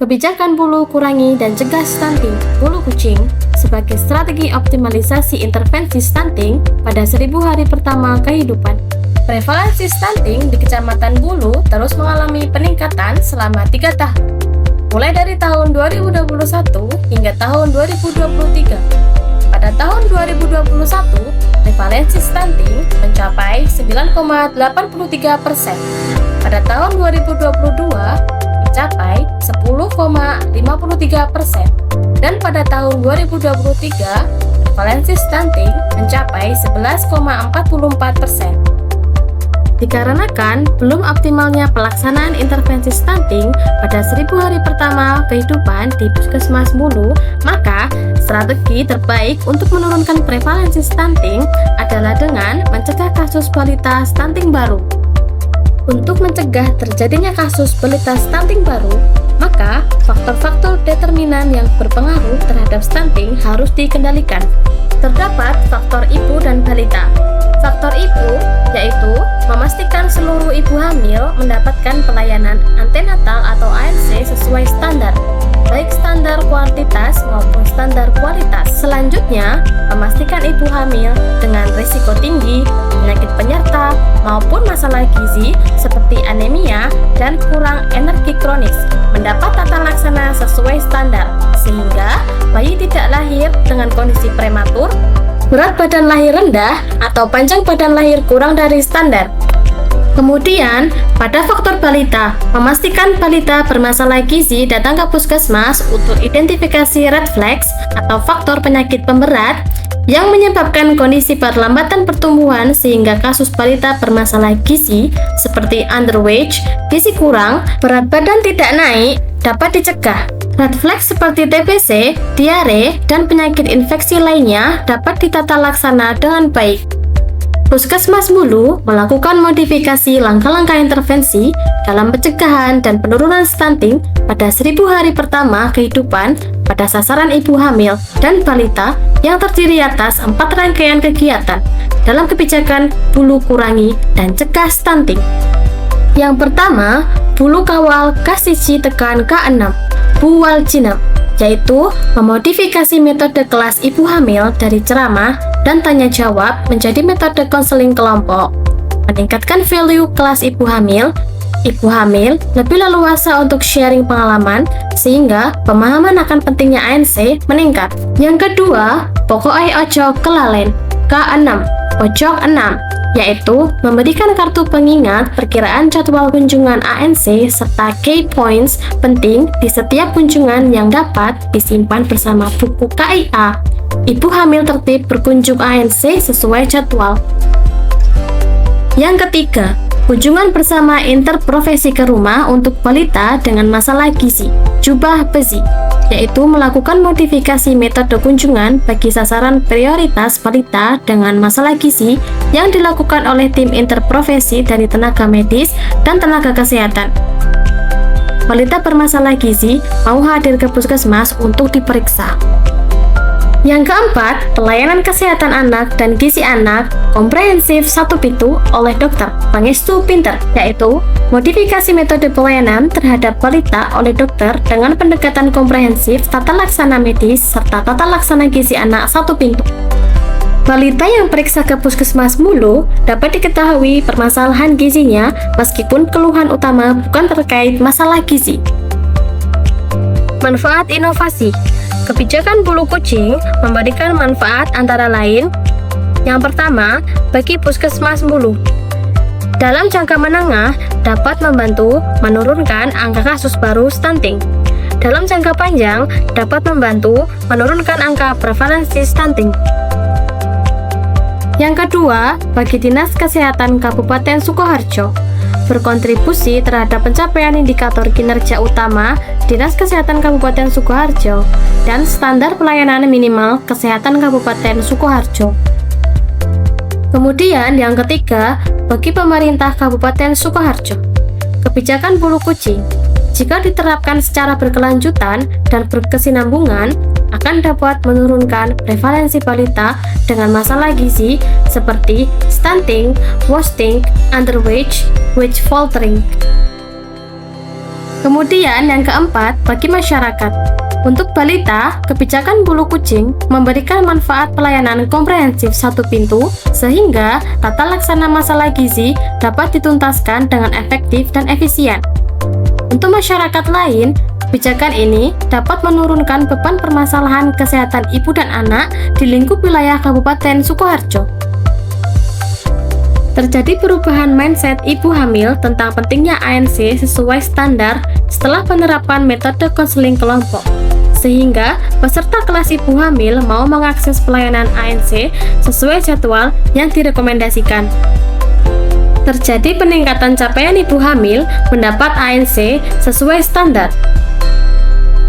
Kebijakan bulu kurangi dan cegah stunting bulu kucing sebagai strategi optimalisasi intervensi stunting pada 1000 hari pertama kehidupan. Prevalensi stunting di Kecamatan Bulu terus mengalami peningkatan selama 3 tahun, mulai dari tahun 2021 hingga tahun 2023. Pada tahun 2021, prevalensi stunting mencapai 9,83%. Pada tahun 2022, mencapai 10,53%. Dan pada tahun 2023, prevalensi stunting mencapai 11,44%. Dikarenakan belum optimalnya pelaksanaan intervensi stunting pada 1000 hari pertama kehidupan di Puskesmas Bulu, maka strategi terbaik untuk menurunkan prevalensi stunting adalah dengan mencegah kasus balita stunting baru. Untuk mencegah terjadinya kasus balita stunting baru, maka faktor-faktor determinan yang berpengaruh terhadap stunting harus dikendalikan. Terdapat faktor ibu dan balita. Faktor ibu yaitu memastikan seluruh ibu hamil mendapatkan pelayanan antenatal atau ANC sesuai standar, baik standar kuantitas maupun standar kualitas. Selanjutnya, memastikan ibu hamil dengan risiko tinggi, penyakit penyerta, maupun masalah gizi seperti anemia dan kurang energi kronis mendapat tata laksana sesuai standar, sehingga bayi tidak lahir dengan kondisi prematur, berat badan lahir rendah, atau panjang badan lahir kurang dari standar. Kemudian, pada faktor balita, memastikan balita bermasalah gizi datang ke puskesmas untuk identifikasi red flags atau faktor penyakit pemberat yang menyebabkan kondisi perlambatan pertumbuhan sehingga kasus balita bermasalah gizi seperti underweight, gizi kurang, berat badan tidak naik dapat dicegah. Red flag seperti TBC, diare, dan penyakit infeksi lainnya dapat ditata laksana dengan baik. Puskesmas Bulu melakukan modifikasi langkah-langkah intervensi dalam pencegahan dan penurunan stunting pada 1000 hari pertama kehidupan pada sasaran ibu hamil dan balita yang terdiri atas 4 rangkaian kegiatan dalam kebijakan bulu kurangi dan cegah stunting. Yang pertama, bulu kawal K1 tekan K6, buwal jinep, yaitu memodifikasi metode kelas ibu hamil dari ceramah dan tanya jawab menjadi metode konseling kelompok, meningkatkan value kelas ibu hamil lebih leluasa untuk sharing pengalaman sehingga pemahaman akan pentingnya ANC meningkat. Yang kedua, pokoknya ojo kelalen, K6, pojok 6, yaitu memberikan kartu pengingat perkiraan jadwal kunjungan ANC serta key points penting di setiap kunjungan yang dapat disimpan bersama buku KIA. Ibu hamil tertib berkunjung ANC sesuai jadwal. Yang ketiga, kunjungan bersama interprofesi ke rumah untuk balita dengan masalah gizi, jubah besi, yaitu melakukan modifikasi metode kunjungan bagi sasaran prioritas balita dengan masalah gizi yang dilakukan oleh tim interprofesi dari tenaga medis dan tenaga kesehatan. Balita bermasalah gizi mau hadir ke puskesmas untuk diperiksa. Yang keempat, pelayanan kesehatan anak dan gizi anak komprehensif 1 pintu oleh dokter Pangestu Pinter, yaitu modifikasi metode pelayanan terhadap balita oleh dokter dengan pendekatan komprehensif tata laksana medis serta tata laksana gizi anak 1 pintu. Balita yang periksa ke Puskesmas Bulu dapat diketahui permasalahan gizinya meskipun keluhan utama bukan terkait masalah gizi. Manfaat inovasi. Kebijakan bulu kucing memberikan manfaat antara lain: yang pertama, bagi Puskesmas Bulu, dalam jangka menengah dapat membantu menurunkan angka kasus baru stunting. Dalam jangka panjang dapat membantu menurunkan angka prevalensi stunting. Yang kedua, bagi Dinas Kesehatan Kabupaten Sukoharjo, berkontribusi terhadap pencapaian indikator kinerja utama Dinas Kesehatan Kabupaten Sukoharjo dan standar pelayanan minimal kesehatan Kabupaten Sukoharjo. Kemudian yang ketiga, bagi pemerintah Kabupaten Sukoharjo, kebijakan bulu kucing jika diterapkan secara berkelanjutan dan berkesinambungan akan dapat menurunkan prevalensi balita dengan masalah gizi seperti stunting, wasting, underweight, weight faltering. Kemudian yang keempat, bagi masyarakat. Untuk balita, kebijakan Bulu Kucing memberikan manfaat pelayanan komprehensif satu pintu sehingga tata laksana masalah gizi dapat dituntaskan dengan efektif dan efisien. Untuk masyarakat lain, kebijakan ini dapat menurunkan beban permasalahan kesehatan ibu dan anak di lingkup wilayah Kabupaten Sukoharjo. Terjadi perubahan mindset ibu hamil tentang pentingnya ANC sesuai standar setelah penerapan metode konseling kelompok, sehingga peserta kelas ibu hamil mau mengakses pelayanan ANC sesuai jadwal yang direkomendasikan. Terjadi peningkatan capaian ibu hamil mendapat ANC sesuai standar.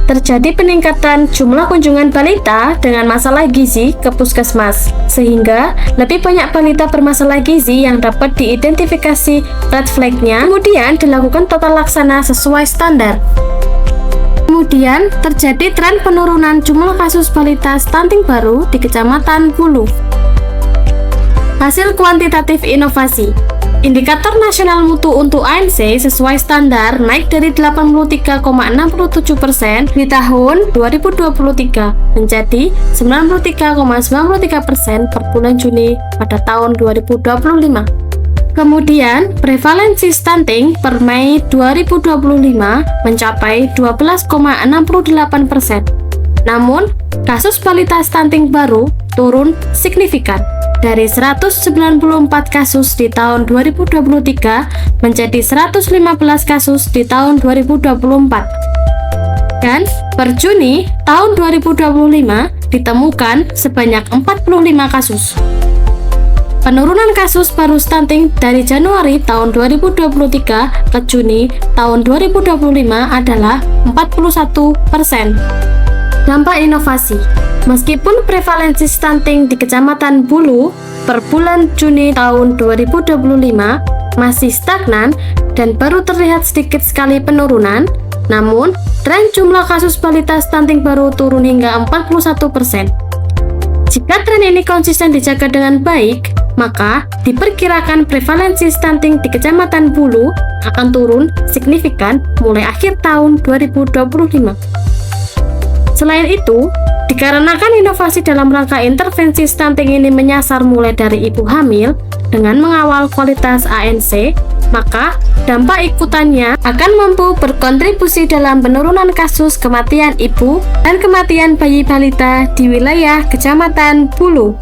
Terjadi peningkatan jumlah kunjungan balita dengan masalah gizi ke puskesmas, sehingga lebih banyak balita bermasalah gizi yang dapat diidentifikasi red flag-nya, kemudian dilakukan tata laksana sesuai standar. Kemudian, terjadi tren penurunan jumlah kasus balita stunting baru di Kecamatan Bulu. Hasil kuantitatif inovasi. Indikator nasional mutu untuk ANC sesuai standar naik dari 83,67% di tahun 2023 menjadi 93,93% per bulan Juni pada tahun 2025. Kemudian, prevalensi stunting per Mei 2025 mencapai 12,68%. Namun, kasus balita stunting baru turun signifikan dari 194 kasus di tahun 2023 menjadi 115 kasus di tahun 2024. Dan per Juni tahun 2025 ditemukan sebanyak 45 kasus. Penurunan kasus baru stunting dari Januari tahun 2023 ke Juni tahun 2025 adalah 41%. Dampak inovasi. Meskipun prevalensi stunting di Kecamatan Bulu per bulan Juni tahun 2025 masih stagnan dan baru terlihat sedikit sekali penurunan, namun tren jumlah kasus balita stunting baru turun hingga 41%. Jika tren ini konsisten dijaga dengan baik, maka diperkirakan prevalensi stunting di Kecamatan Bulu akan turun signifikan mulai akhir tahun 2025. Selain itu, dikarenakan inovasi dalam rangka intervensi stunting ini menyasar mulai dari ibu hamil dengan mengawal kualitas ANC, maka dampak ikutannya akan mampu berkontribusi dalam penurunan kasus kematian ibu dan kematian bayi balita di wilayah Kecamatan Bulu.